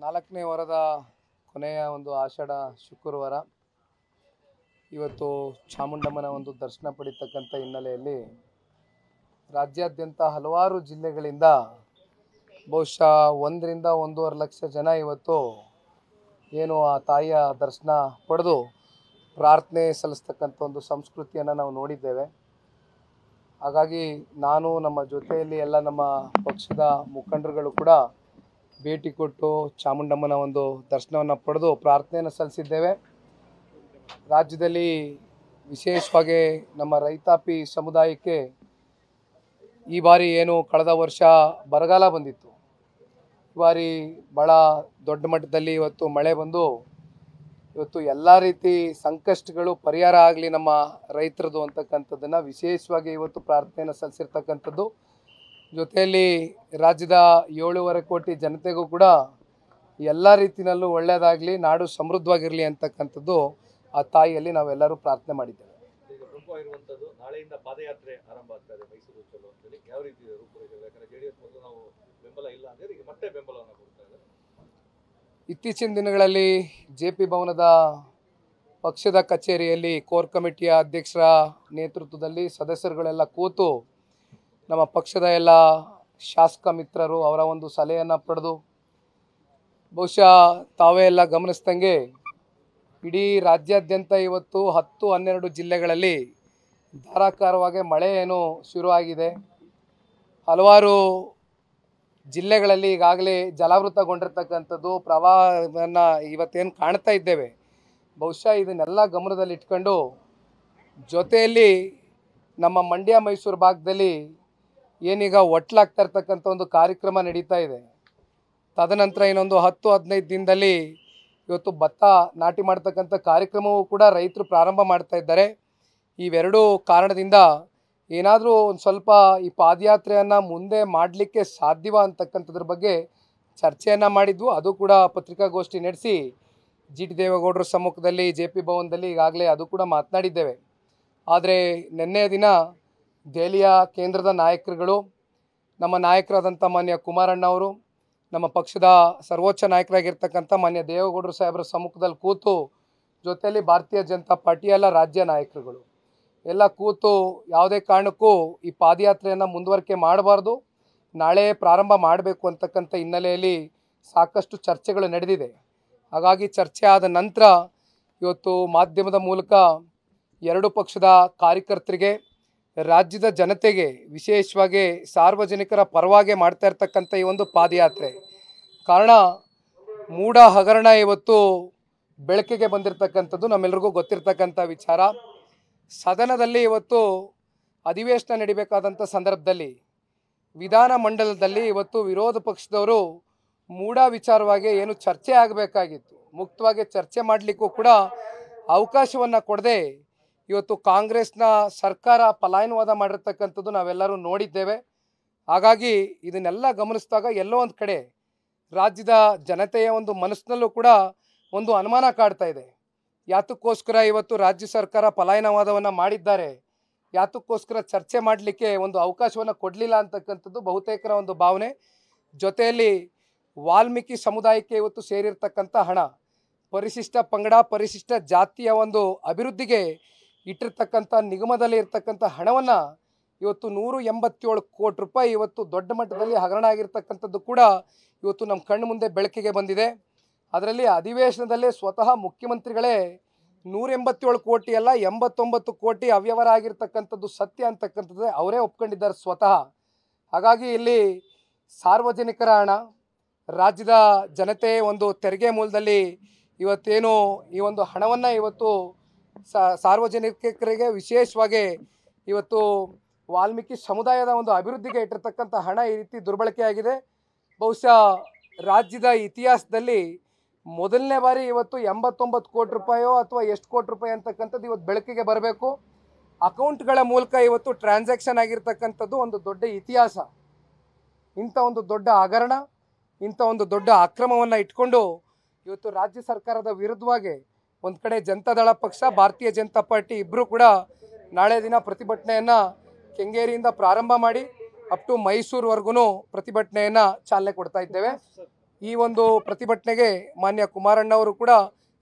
4ನೇ ವಾರದ ಕೊನೆಯ ಒಂದು ಆಷಾಢ ಶುಕ್ರವಾರ ಇವತ್ತು ಚಾಮುಂಡಮ್ಮನ ಒಂದು ದರ್ಶನ ಪಡಿತಕ್ಕಂಥ ಹಿನ್ನೆಲೆಯಲ್ಲಿ ರಾಜ್ಯಾದ್ಯಂತ ಹಲವಾರು ಜಿಲ್ಲೆಗಳಿಂದ ಬಹುಶಃ 1 ರಿಂದ 1.5 ಲಕ್ಷ ಜನ ಇವತ್ತು ಏನು ಆ ತಾಯಿಯ ದರ್ಶನ ಪಡೆದು ಪ್ರಾರ್ಥನೆ ಸಲ್ಲಿಸ್ತಕ್ಕಂಥ ಒಂದು ಸಂಸ್ಕೃತಿಯನ್ನು ನಾವು ನೋಡಿದ್ದೇವೆ. ಹಾಗಾಗಿ ನಾನು ನಮ್ಮ ಜೊತೆಯಲ್ಲಿ ಎಲ್ಲ ನಮ್ಮ ಪಕ್ಷದ ಮುಖಂಡರುಗಳು ಕೂಡ ಭೇಟಿ ಕೊಟ್ಟು ಚಾಮುಂಡಮ್ಮನ ಒಂದು ದರ್ಶನವನ್ನು ಪಡೆದು ಪ್ರಾರ್ಥನೆಯನ್ನು ಸಲ್ಲಿಸಿದ್ದೇವೆ. ರಾಜ್ಯದಲ್ಲಿ ವಿಶೇಷವಾಗಿ ನಮ್ಮ ರೈತಾಪಿ ಸಮುದಾಯಕ್ಕೆ ಈ ಬಾರಿ ಏನು ಕಳೆದ ವರ್ಷ ಬರಗಾಲ ಬಂದಿತ್ತು, ಈ ಬಾರಿ ಭಾಳ ದೊಡ್ಡ ಮಟ್ಟದಲ್ಲಿ ಇವತ್ತು ಮಳೆ ಬಂದು ಇವತ್ತು ಎಲ್ಲ ರೀತಿ ಸಂಕಷ್ಟಗಳು ಪರಿಹಾರ ಆಗಲಿ ನಮ್ಮ ರೈತರದು ಅಂತಕ್ಕಂಥದ್ದನ್ನು ವಿಶೇಷವಾಗಿ ಇವತ್ತು ಪ್ರಾರ್ಥನೆಯನ್ನು ಸಲ್ಲಿಸಿರ್ತಕ್ಕಂಥದ್ದು. ಜೊತೆಯಲ್ಲಿ ರಾಜ್ಯದ 7.5 ಕೋಟಿ ಜನತೆಗೂ ಕೂಡ ಎಲ್ಲ ರೀತಿಯಲ್ಲೂ ಒಳ್ಳೆಯದಾಗಲಿ, ನಾಡು ಸಮೃದ್ಧವಾಗಿರಲಿ ಅಂತಕ್ಕಂಥದ್ದು ಆ ತಾಯಿಯಲ್ಲಿ ನಾವೆಲ್ಲರೂ ಪ್ರಾರ್ಥನೆ ಮಾಡಿದ್ದೇವೆ. ನಾಳೆಯಿಂದ ಪಾದಯಾತ್ರೆ ಆರಂಭ ಆಗ್ತಾ ಇದೆ ಮೈಸೂರು ಚಲೋ ಅಂತೇಳಿ, ಯಾವ ರೀತಿ ರೂಪುರೇಷೆ? ಯಾಕಂದ್ರೆ ಜೆಡಿಎಸ್ ಮೊದಲು ನಾವು ಬೆಂಬಲ ಇಲ್ಲ ಅಂದರೆ ಈಗ ಮತ್ತೆ ಬೆಂಬಲವನ್ನು ಕೊಡ್ತಾ ಇದ್ದಾರೆ. ಇತ್ತೀಚಿನ ದಿನಗಳಲ್ಲಿ JP ಭವನದ ಪಕ್ಷದ ಕಚೇರಿಯಲ್ಲಿ ಕೋರ್ ಕಮಿಟಿಯ ಅಧ್ಯಕ್ಷರ ನೇತೃತ್ವದಲ್ಲಿ ಸದಸ್ಯರುಗಳೆಲ್ಲ ಕೂತು ನಮ್ಮ ಪಕ್ಷದ ಎಲ್ಲ ಶಾಸಕ ಮಿತ್ರರು ಅವರ ಒಂದು ಸಲಹೆಯನ್ನು ಪಡೆದು ಬಹುಶಃ ತಾವೇ ಎಲ್ಲ ಗಮನಿಸ್ದಂಗೆ ಇಡೀ ರಾಜ್ಯಾದ್ಯಂತ ಇವತ್ತು 10-12 ಜಿಲ್ಲೆಗಳಲ್ಲಿ ಧಾರಾಕಾರವಾಗಿ ಮಳೆ ಏನು ಶುರುವಾಗಿದೆ. ಹಲವಾರು ಜಿಲ್ಲೆಗಳಲ್ಲಿ ಈಗಾಗಲೇ ಜಲಾವೃತಗೊಂಡಿರ್ತಕ್ಕಂಥದ್ದು, ಪ್ರವಾಹವನ್ನು ಇವತ್ತೇನು ಕಾಣ್ತಾ ಇದ್ದೇವೆ. ಬಹುಶಃ ಇದನ್ನೆಲ್ಲ ಗಮನದಲ್ಲಿ ಇಟ್ಕೊಂಡು ಜೊತೆಯಲ್ಲಿ ನಮ್ಮ ಮಂಡ್ಯ ಮೈಸೂರು ಭಾಗದಲ್ಲಿ ಏನೀಗ ಒಟ್ಲಾಗ್ತಾ ಇರ್ತಕ್ಕಂಥ ಒಂದು ಕಾರ್ಯಕ್ರಮ ನಡೀತಾ ಇದೆ. ತದನಂತರ ಇನ್ನೊಂದು 10-15 ದಿನದಲ್ಲಿ ಇವತ್ತು ಭತ್ತ ನಾಟಿ ಮಾಡ್ತಕ್ಕಂಥ ಕಾರ್ಯಕ್ರಮವೂ ಕೂಡ ರೈತರು ಪ್ರಾರಂಭ ಮಾಡ್ತಾ ಇದ್ದಾರೆ. ಇವೆರಡೂ ಕಾರಣದಿಂದ ಏನಾದರೂ ಒಂದು ಸ್ವಲ್ಪ ಈ ಪಾದಯಾತ್ರೆಯನ್ನು ಮುಂದೆ ಮಾಡಲಿಕ್ಕೆ ಸಾಧ್ಯವ ಅಂತಕ್ಕಂಥದ್ರ ಬಗ್ಗೆ ಚರ್ಚೆಯನ್ನು ಮಾಡಿದ್ವು. ಅದು ಕೂಡ ಪತ್ರಿಕಾಗೋಷ್ಠಿ ನಡೆಸಿ GT ದೇವೇಗೌಡರ ಸಮ್ಮುಖದಲ್ಲಿ JP ಭವನದಲ್ಲಿ ಈಗಾಗಲೇ ಅದು ಕೂಡ ಮಾತನಾಡಿದ್ದೇವೆ. ಆದರೆ ನಿನ್ನೆಯ ದಿನ ದೆಹಲಿಯ ಕೇಂದ್ರದ ನಾಯಕರುಗಳು, ನಮ್ಮ ನಾಯಕರಾದಂಥ ಮಾನ್ಯ ಕುಮಾರಣ್ಣ ಅವರು, ನಮ್ಮ ಪಕ್ಷದ ಸರ್ವೋಚ್ಚ ನಾಯಕರಾಗಿರ್ತಕ್ಕಂಥ ಮಾನ್ಯ ದೇವೇಗೌಡರು ಸಾಹೇಬರ ಸಮ್ಮುಖದಲ್ಲಿ ಕೂತು ಜೊತೆಯಲ್ಲಿ ಭಾರತೀಯ ಜನತಾ ಪಾರ್ಟಿಯ ಎಲ್ಲ ರಾಜ್ಯ ನಾಯಕರುಗಳು ಎಲ್ಲ ಕೂತು ಯಾವುದೇ ಕಾರಣಕ್ಕೂ ಈ ಪಾದಯಾತ್ರೆಯನ್ನು ಮುಂದುವರಿಕೆ ಮಾಡಬಾರ್ದು, ನಾಳೆ ಪ್ರಾರಂಭ ಮಾಡಬೇಕು ಅಂತಕ್ಕಂಥ ಹಿನ್ನೆಲೆಯಲ್ಲಿ ಸಾಕಷ್ಟು ಚರ್ಚೆಗಳು ನಡೆದಿದೆ. ಹಾಗಾಗಿ ಚರ್ಚೆ ಆದ ನಂತರ ಇವತ್ತು ಮಾಧ್ಯಮದ ಮೂಲಕ ಎರಡು ಪಕ್ಷದ ಕಾರ್ಯಕರ್ತರಿಗೆ, ರಾಜ್ಯದ ಜನತೆಗೆ, ವಿಶೇಷವಾಗಿ ಸಾರ್ವಜನಿಕರ ಪರವಾಗಿ ಮಾಡ್ತಾ ಇರ್ತಕ್ಕಂಥ ಈ ಒಂದು ಪಾದಯಾತ್ರೆ ಕಾರಣ ಮೂಢ ಹಗರಣ ಇವತ್ತು ಬೆಳಕಿಗೆ ಬಂದಿರತಕ್ಕಂಥದ್ದು ನಮ್ಮೆಲ್ಲರಿಗೂ ಗೊತ್ತಿರ್ತಕ್ಕಂಥ ವಿಚಾರ. ಸದನದಲ್ಲಿ ಇವತ್ತು ಅಧಿವೇಶನ ನಡಿಬೇಕಾದಂಥ ಸಂದರ್ಭದಲ್ಲಿ ವಿಧಾನಮಂಡಲದಲ್ಲಿ ಇವತ್ತು ವಿರೋಧ ಪಕ್ಷದವರು ಮೂಢ ವಿಚಾರವಾಗಿ ಏನು ಚರ್ಚೆ ಆಗಬೇಕಾಗಿತ್ತು, ಮುಕ್ತವಾಗಿ ಚರ್ಚೆ ಮಾಡಲಿಕ್ಕೂ ಕೂಡ ಅವಕಾಶವನ್ನು ಕೊಡದೆ ಇವತ್ತು ಕಾಂಗ್ರೆಸ್ನ ಸರ್ಕಾರ ಪಲಾಯನವಾದ ಮಾಡಿರ್ತಕ್ಕಂಥದ್ದು ನಾವೆಲ್ಲರೂ ನೋಡಿದ್ದೇವೆ. ಹಾಗಾಗಿ ಇದನ್ನೆಲ್ಲ ಗಮನಿಸಿದಾಗ ಎಲ್ಲೋ ಒಂದು ಕಡೆ ರಾಜ್ಯದ ಜನತೆಯ ಒಂದು ಮನಸ್ಸಿನಲ್ಲೂ ಕೂಡ ಒಂದು ಅನುಮಾನ ಕಾಡ್ತಾ ಇದೆ. ಯಾತಕ್ಕೋಸ್ಕರ ಇವತ್ತು ರಾಜ್ಯ ಸರ್ಕಾರ ಪಲಾಯನವಾದವನ್ನು ಮಾಡಿದ್ದಾರೆ, ಯಾತಕ್ಕೋಸ್ಕರ ಚರ್ಚೆ ಮಾಡಲಿಕ್ಕೆ ಒಂದು ಅವಕಾಶವನ್ನು ಕೊಡಲಿಲ್ಲ ಅಂತಕ್ಕಂಥದ್ದು ಬಹುತೇಕರ ಒಂದು ಭಾವನೆ. ಜೊತೆಯಲ್ಲಿ ವಾಲ್ಮೀಕಿ ಸಮುದಾಯಕ್ಕೆ ಇವತ್ತು ಸೇರಿರ್ತಕ್ಕಂಥ ಹಣ, ಪರಿಶಿಷ್ಟ ಪಂಗಡ ಪರಿಶಿಷ್ಟ ಜಾತಿಯ ಒಂದು ಅಭಿವೃದ್ಧಿಗೆ ಇಟ್ಟಿರ್ತಕ್ಕಂಥ ನಿಗಮದಲ್ಲಿ ಇರ್ತಕ್ಕಂಥ ಹಣವನ್ನು ಇವತ್ತು 187 ಕೋಟಿ ರೂಪಾಯಿ ಇವತ್ತು ದೊಡ್ಡ ಮಟ್ಟದಲ್ಲಿ ಹಗರಣ ಆಗಿರ್ತಕ್ಕಂಥದ್ದು ಕೂಡ ಇವತ್ತು ನಮ್ಮ ಕಣ್ಣು ಮುಂದೆ ಬೆಳಕಿಗೆ ಬಂದಿದೆ. ಅದರಲ್ಲಿ ಅಧಿವೇಶನದಲ್ಲೇ ಸ್ವತಃ ಮುಖ್ಯಮಂತ್ರಿಗಳೇ 187 ಕೋಟಿ ಅಲ್ಲ 89 ಕೋಟಿ ಅವ್ಯವಹಾರ ಆಗಿರ್ತಕ್ಕಂಥದ್ದು ಸತ್ಯ ಅಂತಕ್ಕಂಥದ್ದು ಅವರೇ ಒಪ್ಕೊಂಡಿದ್ದಾರೆ ಸ್ವತಃ. ಹಾಗಾಗಿ ಇಲ್ಲಿ ಸಾರ್ವಜನಿಕರ ಹಣ, ರಾಜ್ಯದ ಜನತೆ ಒಂದು ತೆರಿಗೆ ಮೂಲದಲ್ಲಿ ಇವತ್ತೇನು ಈ ಒಂದು ಹಣವನ್ನು ಇವತ್ತು ಸಾರ್ವಜನಿಕರಿಗೆ ವಿಶೇಷವಾಗಿ ಇವತ್ತು ವಾಲ್ಮೀಕಿ ಸಮುದಾಯದ ಒಂದು ಅಭಿವೃದ್ಧಿಗೆ ಇಟ್ಟಿರ್ತಕ್ಕಂಥ ಹಣ ಈ ರೀತಿ ದುರ್ಬಳಕೆ ಆಗಿದೆ. ಬಹುಶಃ ರಾಜ್ಯದ ಇತಿಹಾಸದಲ್ಲಿ ಮೊದಲನೇ ಬಾರಿ ಇವತ್ತು 89 ಕೋಟಿ ರೂಪಾಯೋ ಅಥವಾ ಎಷ್ಟು ಕೋಟಿ ರೂಪಾಯಿ ಅಂತಕ್ಕಂಥದ್ದು ಇವತ್ತು ಬೆಳಕಿಗೆ ಬರಬೇಕು. ಅಕೌಂಟ್ಗಳ ಮೂಲಕ ಇವತ್ತು ಟ್ರಾನ್ಸಾಕ್ಷನ್ ಆಗಿರ್ತಕ್ಕಂಥದ್ದು ಒಂದು ದೊಡ್ಡ ಇತಿಹಾಸ. ಇಂಥ ಒಂದು ದೊಡ್ಡ ಹಗರಣ, ಇಂಥ ಒಂದು ದೊಡ್ಡ ಅಕ್ರಮವನ್ನು ಇಟ್ಕೊಂಡು ಇವತ್ತು ರಾಜ್ಯ ಸರ್ಕಾರದ ವಿರುದ್ಧವಾಗಿ ಒಂದು ಕಡೆ ಜನತಾದಳ ಪಕ್ಷ, ಭಾರತೀಯ ಜನತಾ ಪಾರ್ಟಿ ಇಬ್ಬರು ಕೂಡ ನಾಳೆ ದಿನ ಪ್ರತಿಭಟನೆಯನ್ನು ಕೆಂಗೇರಿಯಿಂದ ಪ್ರಾರಂಭ ಮಾಡಿ ಅಪ್ ಟು ಮೈಸೂರುವರೆಗೂ ಪ್ರತಿಭಟನೆಯನ್ನು ಚಾಲನೆ ಕೊಡ್ತಾ ಇದ್ದೇವೆ. ಈ ಒಂದು ಪ್ರತಿಭಟನೆಗೆ ಮಾನ್ಯ ಕುಮಾರಣ್ಣ ಅವರು ಕೂಡ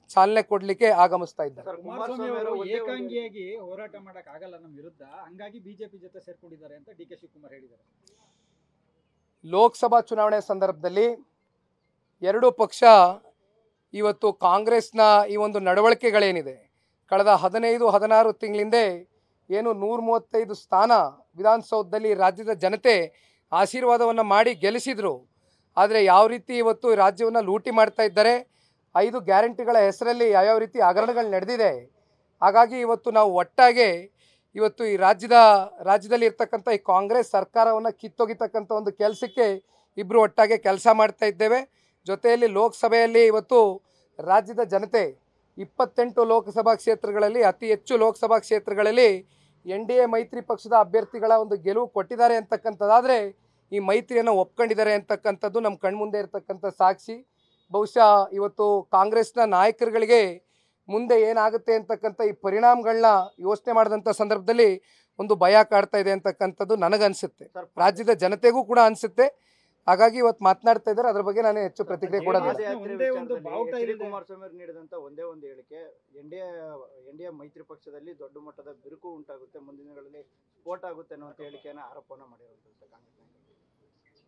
ಚಾಲನೆ ಕೊಡಲಿಕ್ಕೆ ಆಗಮಿಸ್ತಾ ಇದ್ದಾರೆ. ಸರ್, ಕುಮಾರಸ್ವಾಮಿ ಅವರು ಏಕಾಂಗಿಯಾಗಿ ಹೋರಾಟ ಮಾಡಕ್ ಆಗಲ್ಲ ನಮ್ಮ ವಿರುದ್ಧ, ಹಂಗಾಗಿ ಬಿಜೆಪಿ ಜೊತೆ ಸೇರ್ಕೊಂಡಿದ್ದಾರೆ ಅಂತ ಡಿ ಕೆ ಶಿವಕುಮಾರ್ ಹೇಳಿದ್ದಾರೆ. ಲೋಕಸಭಾ ಚುನಾವಣೆ ಸಂದರ್ಭದಲ್ಲಿ ಎರಡೂ ಪಕ್ಷ ಇವತ್ತು ಕಾಂಗ್ರೆಸ್ನ ಈ ಒಂದು ನಡವಳಿಕೆಗಳೇನಿದೆ, ಕಳೆದ 15-16 ತಿಂಗಳಿಂದ ಏನು 135 ಸ್ಥಾನ ವಿಧಾನಸೌಧದಲ್ಲಿ ರಾಜ್ಯದ ಜನತೆ ಆಶೀರ್ವಾದವನ್ನು ಮಾಡಿ ಗೆಲ್ಲಿಸಿದರು. ಆದರೆ ಯಾವ ರೀತಿ ಇವತ್ತು ರಾಜ್ಯವನ್ನು ಲೂಟಿ ಮಾಡ್ತಾ ಇದ್ದಾರೆ, 5 ಗ್ಯಾರಂಟಿಗಳ ಹೆಸರಲ್ಲಿ ಯಾವ್ಯಾವ ರೀತಿ ಹಗರಣಗಳು ನಡೆದಿದೆ. ಹಾಗಾಗಿ ಇವತ್ತು ನಾವು ಒಟ್ಟಾಗೆ ಇವತ್ತು ಈ ರಾಜ್ಯದಲ್ಲಿ ಇರ್ತಕ್ಕಂಥ ಈ ಕಾಂಗ್ರೆಸ್ ಸರ್ಕಾರವನ್ನು ಕಿತ್ತೊಗಿತಕ್ಕಂಥ ಒಂದು ಕೆಲಸಕ್ಕೆ ಇಬ್ಬರು ಒಟ್ಟಾಗೆ ಕೆಲಸ ಮಾಡ್ತಾ ಇದ್ದೇವೆ. ಜೊತೆಯಲ್ಲಿ ಲೋಕಸಭೆಯಲ್ಲಿ ಇವತ್ತು ರಾಜ್ಯದ ಜನತೆ 28 ಲೋಕಸಭಾ ಕ್ಷೇತ್ರಗಳಲ್ಲಿ ಅತಿ ಹೆಚ್ಚು ಲೋಕಸಭಾ ಕ್ಷೇತ್ರಗಳಲ್ಲಿ NDA ಮೈತ್ರಿ ಪಕ್ಷದ ಅಭ್ಯರ್ಥಿಗಳ ಒಂದು ಗೆಲುವು ಕೊಟ್ಟಿದ್ದಾರೆ ಅಂತಕ್ಕಂಥದ್ದಾದರೆ ಈ ಮೈತ್ರಿಯನ್ನು ಒಪ್ಕೊಂಡಿದ್ದಾರೆ ಅಂತಕ್ಕಂಥದ್ದು ನಮ್ಮ ಕಣ್ಮುಂದೆ ಇರತಕ್ಕಂಥ ಸಾಕ್ಷಿ. ಬಹುಶಃ ಇವತ್ತು ಕಾಂಗ್ರೆಸ್ನ ನಾಯಕರುಗಳಿಗೆ ಮುಂದೆ ಏನಾಗುತ್ತೆ ಅಂತಕ್ಕಂಥ ಈ ಪರಿಣಾಮಗಳನ್ನ ಯೋಚನೆ ಮಾಡಿದಂಥ ಸಂದರ್ಭದಲ್ಲಿ ಒಂದು ಭಯ ಕಾಡ್ತಾ ಇದೆ ಅಂತಕ್ಕಂಥದ್ದು ನನಗನ್ಸುತ್ತೆ, ರಾಜ್ಯದ ಜನತೆಗೂ ಕೂಡ ಅನಿಸುತ್ತೆ. ಹಾಗಾಗಿ ಇವತ್ತು ಮಾತನಾಡ್ತಾ ಇದ್ದಾರೆ, ಅದ್ರ ಬಗ್ಗೆ ನಾನು ಹೆಚ್ಚು ಪ್ರತಿಕ್ರಿಯೆ ಕೊಡೋದಿಲ್ಲ. ಕುಮಾರಸ್ವಾಮಿ ಅವರು ನೀಡಿದಂತ ಒಂದೇ ಒಂದು ಹೇಳಿಕೆ, ಎನ್ಡಿಎ ಮೈತ್ರಿ ಪಕ್ಷದಲ್ಲಿ ದೊಡ್ಡ ಮಟ್ಟದ ಬಿರುಕು ಉಂಟಾಗುತ್ತೆ, ಮುಂದಿನ ದಿನಗಳಲ್ಲಿ ಸ್ಫೋಟ ಆಗುತ್ತೆ ಅನ್ನೋ ಹೇಳಿಕೆಯನ್ನು ಆರೋಪವನ್ನು ಮಾಡಿರುವಂಥದ್ದು ಕಾಂಗ್ರೆಸ್.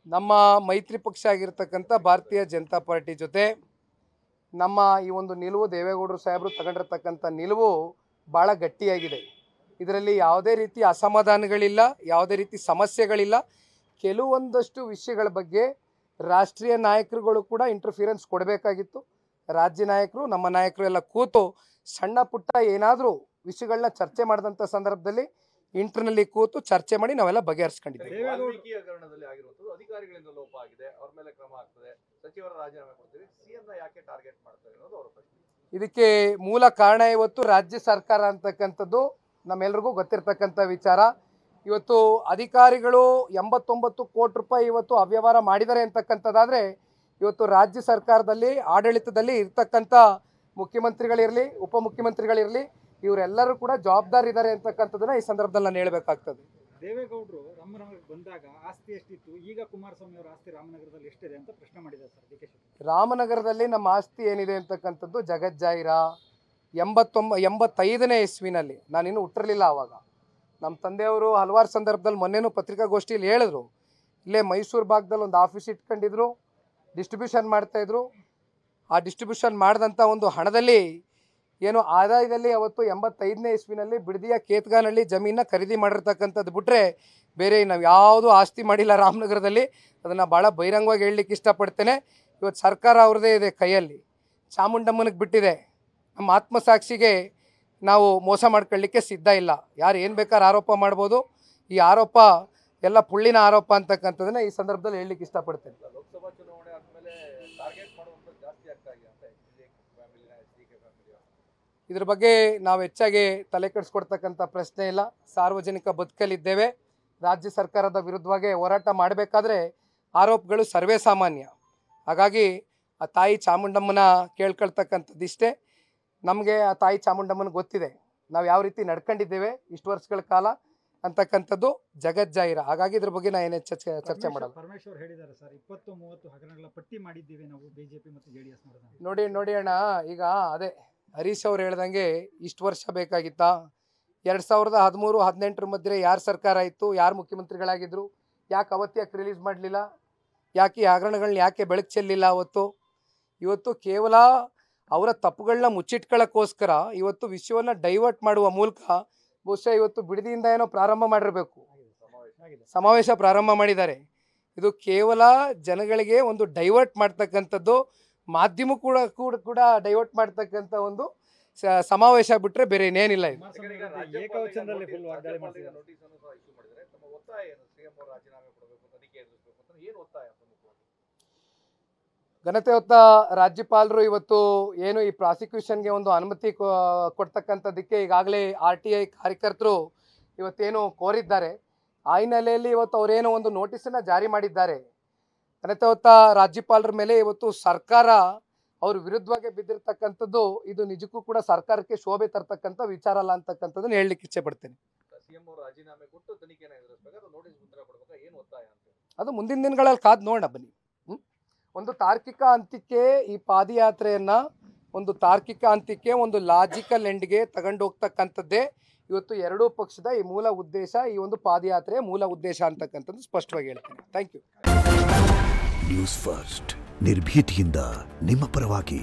ನಮ್ಮ ಮೈತ್ರಿ ಪಕ್ಷ ಆಗಿರ್ತಕ್ಕಂಥ ಭಾರತೀಯ ಜನತಾ ಪಾರ್ಟಿ ಜೊತೆ ನಮ್ಮ ಈ ಒಂದು ನಿಲುವು, ದೇವೇಗೌಡರು ಸಾಹೇಬರು ತಗೊಂಡಿರ್ತಕ್ಕಂಥ ನಿಲುವು ಭಾಳ ಗಟ್ಟಿಯಾಗಿದೆ. ಇದರಲ್ಲಿ ಯಾವುದೇ ರೀತಿ ಅಸಮಾಧಾನಗಳಿಲ್ಲ, ಯಾವುದೇ ರೀತಿ ಸಮಸ್ಯೆಗಳಿಲ್ಲ. ಕೆಲವೊಂದಷ್ಟು ವಿಷಯಗಳ ಬಗ್ಗೆ ರಾಷ್ಟ್ರೀಯ ನಾಯಕರುಗಳು ಕೂಡ ಇಂಟರ್ಫಿರೆನ್ಸ್ ಕೊಡಬೇಕಾಗಿತ್ತು. ರಾಜ್ಯ ನಾಯಕರು, ನಮ್ಮ ನಾಯಕರು ಎಲ್ಲ ಕೂತು ಸಣ್ಣ ಪುಟ್ಟ ಏನಾದರೂ ವಿಷಯಗಳನ್ನ ಚರ್ಚೆ ಮಾಡಿದಂಥ ಸಂದರ್ಭದಲ್ಲಿ ಇಂಟರ್ನಲ್ಲಿ ಕೂತು ಚರ್ಚೆ ಮಾಡಿ ನಾವೆಲ್ಲ ಬಗೆಹರಿಸ್ಕೊಂಡಿದ್ದೀವಿ. ವಾಲ್ಮೀಕಿ ಹಗರಣದಲ್ಲಿ ಆಗಿರುವಂತದ್ದು ಅಧಿಕಾರಿಗಳಿಂದ ಲೋಪ ಆಗಿದೆ, ಅವ್ರ ಮೇಲೆ ಕ್ರಮ ಆಗ್ತದೆ, ಸಚಿವರ ರಾಜೀನಾಮೆ ಕೊಡ್ತೀವಿ, ಸಿಎಂ ಯಾಕೆ ಟಾರ್ಗೆಟ್ ಮಾಡ್ತಾರೆ ಅನ್ನೋದು ಅವರ ಪ್ರಶ್ನೆ. ಇದಕ್ಕೆ ಮೂಲ ಕಾರಣ ಇವತ್ತು ರಾಜ್ಯ ಸರ್ಕಾರ ಅಂತಕ್ಕಂಥದ್ದು ನಮ್ಮೆಲ್ರಿಗೂ ಗೊತ್ತಿರ್ತಕ್ಕಂಥ ವಿಚಾರ. ಇವತ್ತು ಅಧಿಕಾರಿಗಳು 89 ಕೋಟಿ ರೂಪಾಯಿ ಇವತ್ತು ಅವ್ಯವಹಾರ ಮಾಡಿದ್ದಾರೆ ಅಂತಕ್ಕಂಥದ್ದಾದರೆ ಇವತ್ತು ರಾಜ್ಯ ಸರ್ಕಾರದಲ್ಲಿ ಆಡಳಿತದಲ್ಲಿ ಇರ್ತಕ್ಕಂಥ ಮುಖ್ಯಮಂತ್ರಿಗಳಿರಲಿ, ಉಪಮುಖ್ಯಮಂತ್ರಿಗಳಿರಲಿ, ಇವರೆಲ್ಲರೂ ಕೂಡ ಜವಾಬ್ದಾರಿದ್ದಾರೆ ಅಂತಕ್ಕಂಥದ್ದನ್ನ ಈ ಸಂದರ್ಭದಲ್ಲಿ ನಾನು ಹೇಳಬೇಕಾಗ್ತದೆ. ದೇವೇಗೌಡರು ರಾಮನಗರಕ್ಕೆ ಬಂದಾಗ ಆಸ್ತಿ ಎಷ್ಟಿತ್ತು, ಈಗ ಕುಮಾರಸ್ವಾಮಿ ಅವರ ಆಸ್ತಿ ರಾಮನಗರದಲ್ಲಿ ಎಷ್ಟಿದೆ ಅಂತ ಪ್ರಶ್ನೆ ಮಾಡಿದ್ದಾರೆ ಸರ್ ಡಿ ಕೆ ಶಿವಕುಮಾರ್. ರಾಮನಗರದಲ್ಲಿ ನಮ್ಮ ಆಸ್ತಿ ಏನಿದೆ ಅಂತಕ್ಕಂಥದ್ದು ಜಗಜ್ಜಾಹಿರ. 85ನೇ ಇಸ್ವಿನಲ್ಲಿ, ನಾನಿನ್ನೂ ಹುಟ್ಟಿರಲಿಲ್ಲ ಆವಾಗ. ನಮ್ಮ ತಂದೆಯವರು ಹಲವಾರು ಸಂದರ್ಭದಲ್ಲಿ ಮೊನ್ನೆನೂ ಪತ್ರಿಕಾಗೋಷ್ಠಿಯಲ್ಲಿ ಹೇಳಿದ್ರು, ಇಲ್ಲೇ ಮೈಸೂರು ಭಾಗದಲ್ಲಿ ಒಂದು ಆಫೀಸ್ ಇಟ್ಕೊಂಡಿದ್ರು, ಡಿಸ್ಟ್ರಿಬ್ಯೂಷನ್ ಮಾಡ್ತಾಯಿದ್ರು. ಆ ಡಿಸ್ಟ್ರಿಬ್ಯೂಷನ್ ಮಾಡಿದಂಥ ಒಂದು ಹಣದಲ್ಲಿ ಏನು ಆದಾಯದಲ್ಲಿ ಅವತ್ತು 85ನೇ ಇಸ್ವಿನಲ್ಲಿ ಬಿಡದಿಯ ಕೇತ್ಗಾನಹಳ್ಳಿ ಜಮೀನ ಖರೀದಿ ಮಾಡಿರ್ತಕ್ಕಂಥದ್ದು ಬಿಟ್ಟರೆ ಬೇರೆ ನಾವು ಯಾವುದೂ ಆಸ್ತಿ ಮಾಡಿಲ್ಲ ರಾಮನಗರದಲ್ಲಿ. ಅದನ್ನು ಭಾಳ ಬಹಿರಂಗವಾಗಿ ಹೇಳಲಿಕ್ಕೆ ಇಷ್ಟಪಡ್ತೇನೆ. ಇವತ್ತು ಸರ್ಕಾರ ಅವ್ರದ್ದೇ ಇದೆ ಕೈಯಲ್ಲಿ, ಚಾಮುಂಡಮ್ಮನಿಗೆ ಬಿಟ್ಟಿದೆ. ನಮ್ಮ ಆತ್ಮಸಾಕ್ಷಿಗೆ ನಾವು ಮೋಸ ಮಾಡ್ಕೊಳ್ಳಿಕ್ಕೆ ಸಿದ್ಧ ಇಲ್ಲ. ಯಾರು ಏನು ಬೇಕಾದ್ರೆ ಆರೋಪ ಮಾಡ್ಬೋದು. ಈ ಆರೋಪ ಎಲ್ಲ ಪುಳ್ಳಿನ ಆರೋಪ ಅಂತಕ್ಕಂಥದ್ದನ್ನ ಈ ಸಂದರ್ಭದಲ್ಲಿ ಹೇಳಲಿಕ್ಕೆ ಇಷ್ಟಪಡ್ತೇನೆ. ಲೋಕಸಭಾ ಚುನಾವಣೆ ಆದ್ಮೇಲೆ ಟಾರ್ಗೆಟ್ ಮಾಡುವಂಥದ್ದು ಜಾಸ್ತಿ ಆಗ್ತಾ ಇದೆ ಅಂತ ಇದ್ರ ಬಗ್ಗೆ ನಾವು ಹೆಚ್ಚಾಗಿ ತಲೆ ಕೆಡಿಸ್ಕೊಡ್ತಕ್ಕಂಥ ಪ್ರಶ್ನೆ ಇಲ್ಲ. ಸಾರ್ವಜನಿಕ ಬದುಕಲ್ಲಿದ್ದೇವೆ. ರಾಜ್ಯ ಸರ್ಕಾರದ ವಿರುದ್ಧವಾಗಿ ಹೋರಾಟ ಮಾಡಬೇಕಾದ್ರೆ ಆರೋಪಗಳು ಸರ್ವೇ ಸಾಮಾನ್ಯ. ಹಾಗಾಗಿ ಆ ತಾಯಿ ಚಾಮುಂಡಮ್ಮನ ಕೇಳ್ಕೊಳ್ತಕ್ಕಂಥದ್ದಿಷ್ಟೇ. ನಮಗೆ ಆ ತಾಯಿ ಚಾಮುಂಡಮ್ಮನ ಗೊತ್ತಿದೆ, ನಾವು ಯಾವ ರೀತಿ ನಡ್ಕೊಂಡಿದ್ದೇವೆ ಇಷ್ಟು ವರ್ಷಗಳ ಕಾಲ ಅಂತಕ್ಕಂಥದ್ದು ಜಗಜ್ಜಾಹಿರ. ಹಾಗಾಗಿ ಇದ್ರ ಬಗ್ಗೆ ನಾನು ಏನೇ ಚರ್ಚೆ ಮಾಡಲ್ಲ. ಪರಮೇಶ್ವರ್ ಹೇಳಿದ್ದಾರೆ ಸರ್, 20-30 ಹಗರಣಗಳ ಪಟ್ಟಿ ಮಾಡಿದ್ದೀವಿ ನಾವು ಬಿಜೆಪಿ ಮತ್ತು ಜೆಡಿಎಸ್. ನೋಡಿ ಅಣ್ಣ, ಈಗ ಅದೇ ಹರೀಶ್ ಅವ್ರು ಹೇಳ್ದಂಗೆ ಇಷ್ಟು ವರ್ಷ ಬೇಕಾಗಿತ್ತಾ? 2013-18 ಮಧ್ಯೆ ಯಾರು ಸರ್ಕಾರ ಇತ್ತು, ಯಾರು ಮುಖ್ಯಮಂತ್ರಿಗಳಾಗಿದ್ದರು, ಯಾಕೆ ಅವತ್ತು ರಿಲೀಸ್ ಮಾಡಲಿಲ್ಲ? ಯಾಕೆ ಈ ಹಗರಣಗಳನ್ನ ಯಾಕೆ ಬೆಳಕು ಚೆಲ್ಲಿಲ್ಲ ಅವತ್ತು? ಇವತ್ತು ಕೇವಲ ಅವರ ತಪ್ಪುಗಳನ್ನ ಮುಚ್ಚಿಟ್ಕೊಳ್ಳೋಕ್ಕೋಸ್ಕರ ಇವತ್ತು ವಿಷಯವನ್ನು ಡೈವರ್ಟ್ ಮಾಡುವ ಮೂಲಕ ಬಹುಶಃ ಇವತ್ತು ಬಿಡದಿಯಿಂದ ಏನೋ ಪ್ರಾರಂಭ ಮಾಡಿರಬೇಕು, ಸಮಾವೇಶ ಪ್ರಾರಂಭ ಮಾಡಿದ್ದಾರೆ. ಇದು ಕೇವಲ ಜನಗಳಿಗೆ ಒಂದು ಡೈವರ್ಟ್ ಮಾಡ್ತಕ್ಕಂಥದ್ದು, ಮಾಧ್ಯಮ ಕೂಡ ಡೈವರ್ಟ್ ಮಾಡ್ತಕ್ಕಂಥ ಒಂದು ಸಮಾವೇಶ ಬಿಟ್ಟರೆ ಬೇರೆ ಇನ್ನೇನಿಲ್ಲ. ಇದು ಘನತೆ ಹೊತ್ತ ರಾಜ್ಯಪಾಲರು ಇವತ್ತು ಏನು ಈ ಪ್ರಾಸಿಕ್ಯೂಷನ್ಗೆ ಒಂದು ಅನುಮತಿ ಕೊಡ್ತಕ್ಕಂಥದ್ದಕ್ಕೆ ಈಗಾಗಲೇ RTI ಕಾರ್ಯಕರ್ತರು ಇವತ್ತೇನು ಕೋರಿದ್ದಾರೆ. ಆ ಹಿನ್ನೆಲೆಯಲ್ಲಿ ಇವತ್ತು ಅವರೇನೋ ಒಂದು ನೋಟಿಸನ್ನು ಜಾರಿ ಮಾಡಿದ್ದಾರೆ. ಘನತೆ ಹೊತ್ತ ರಾಜ್ಯಪಾಲರ ಮೇಲೆ ಇವತ್ತು ಸರ್ಕಾರ ಅವ್ರ ವಿರುದ್ಧವಾಗಿ ಬಿದ್ದಿರ್ತಕ್ಕಂಥದ್ದು ಇದು ನಿಜಕ್ಕೂ ಕೂಡ ಸರ್ಕಾರಕ್ಕೆ ಶೋಭೆ ತರ್ತಕ್ಕಂಥ ವಿಚಾರ ಅಲ್ಲ ಅಂತಕ್ಕಂಥದ್ದನ್ನು ಹೇಳಲಿಕ್ಕೆ ಇಚ್ಛೆ ಪಡ್ತೇನೆ. ಅದು ಮುಂದಿನ ದಿನಗಳಲ್ಲಿ ಕಾದು ನೋಡೋಣ ಬನ್ನಿ. ಒಂದು ತಾರ್ಕಿಕ ಅಂತ್ಯಕ್ಕೆ ಈ ಪಾದಯಾತ್ರೆಯನ್ನು ಒಂದು ಲಾಜಿಕಲ್ ಎಂಡ್ಗೆ ತಗೊಂಡು ಹೋಗ್ತಕ್ಕಂಥದ್ದೇ ಇವತ್ತು ಎರಡೂ ಪಕ್ಷದ ಈ ಮೂಲ ಉದ್ದೇಶ, ಈ ಒಂದು ಪಾದಯಾತ್ರೆಯ ಮೂಲ ಉದ್ದೇಶ ಅಂತಕ್ಕಂಥದ್ದು ಸ್ಪಷ್ಟವಾಗಿ ಹೇಳ್ತೇನೆ. Thank you. ನ್ಯೂಸ್ ಫಸ್ಟ್ ನಿರ್ಭೀತಿಯಿಂದ ನಿಮ್ಮ ಪರವಾಗಿ.